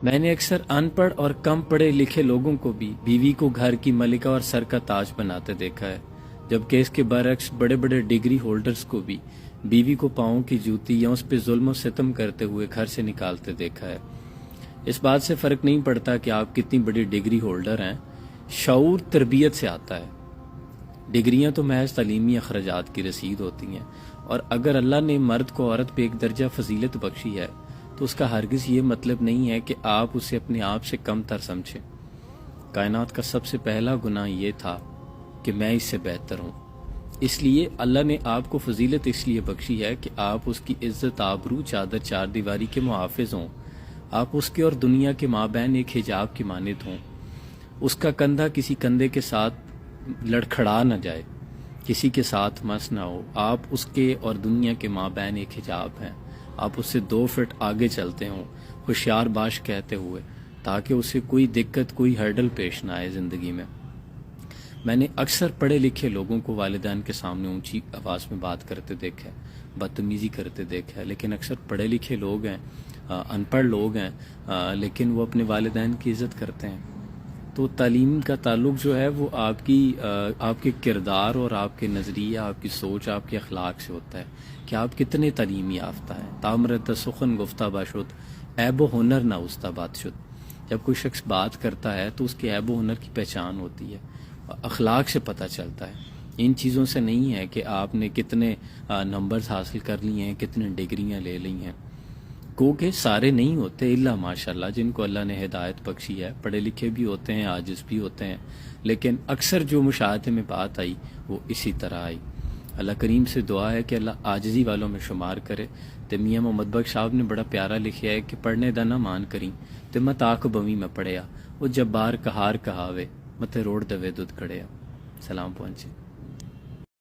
میں نے اکثر ان پڑھ اور کم پڑھے لکھے لوگوں کو بھی بیوی کو گھر کی ملکہ اور سر کا تاج بناتے دیکھا ہے، جبکہ اس کے برعکس بڑے بڑے ڈگری ہولڈرز کو بھی بیوی کو پاؤں کی جوتی یا اس پہ ظلم و ستم کرتے ہوئے گھر سے نکالتے دیکھا ہے۔ اس بات سے فرق نہیں پڑتا کہ آپ کتنی بڑی ڈگری ہولڈر ہیں، شعور تربیت سے آتا ہے۔ ڈگریاں تو محض تعلیمی اخراجات کی رسید ہوتی ہیں، اور اگر اللہ نے مرد کو عورت پہ ایک درجہ فضیلت بخشی ہے تو اس کا ہرگز یہ مطلب نہیں ہے کہ آپ اسے اپنے آپ سے کم تر سمجھیں۔ کائنات کا سب سے پہلا گناہ یہ تھا کہ میں اس سے بہتر ہوں، اس لیے اللہ نے آپ کو فضیلت اس لیے بخشی ہے کہ آپ اس کی عزت آبرو چادر چار دیواری کے محافظ ہوں، آپ اس کے اور دنیا کے مابین ایک حجاب کی مانند ہوں، اس کا کندھا کسی کندھے کے ساتھ لڑکھڑا نہ جائے، کسی کے ساتھ مس نہ ہو، آپ اس کے اور دنیا کے مابین ایک حجاب ہیں، آپ اس سے 2 فٹ آگے چلتے ہوں، ہوشیار باش کہتے ہوئے، تاکہ اسے کوئی دقت کوئی ہرڈل پیش نہ آئے زندگی میں۔ میں نے اکثر پڑھے لکھے لوگوں کو والدین کے سامنے اونچی آواز میں بات کرتے دیکھا ہے، بدتمیزی کرتے دیکھا ہے، لیکن اکثر پڑھے لکھے لوگ ہیں، ان پڑھ لوگ ہیں، لیکن وہ اپنے والدین کی عزت کرتے ہیں۔ تو تعلیم کا تعلق جو ہے وہ آپ کے کردار اور آپ کے نظریہ، آپ کی سوچ، آپ کے اخلاق سے ہوتا ہے کہ آپ کتنے تعلیمی یافتہ ہیں۔ تامرد سخن گفتہ باشد، عیب و ہنر نہ استہ بات شد۔ جب کوئی شخص بات کرتا ہے تو اس کے عیب و ہنر کی پہچان ہوتی ہے، اخلاق سے پتہ چلتا ہے، ان چیزوں سے نہیں ہے کہ آپ نے کتنے نمبرز حاصل کر لیے ہیں، کتنے ڈگریاں لے لی ہیں۔ کہ سارے نہیں ہوتے الا ماشاءاللہ جن کو اللہ نے ہدایت بخشی ہے، پڑھے لکھے بھی ہوتے ہیں، عاجز بھی ہوتے ہیں، لیکن اکثر جو مشاہدے میں بات آئی وہ اسی طرح آئی۔ اللہ کریم سے دعا ہے کہ اللہ عاجزی والوں میں شمار کرے۔ تو میاں محمد بخش صاحب نے بڑا پیارا لکھا ہے کہ پڑھنے دا نہ مان کریں تو مت آک بویں میں پڑھیا، وہ جبار کہار کہاوے مت روڑ دوے دودھ کڑیا۔ سلام پہنچے۔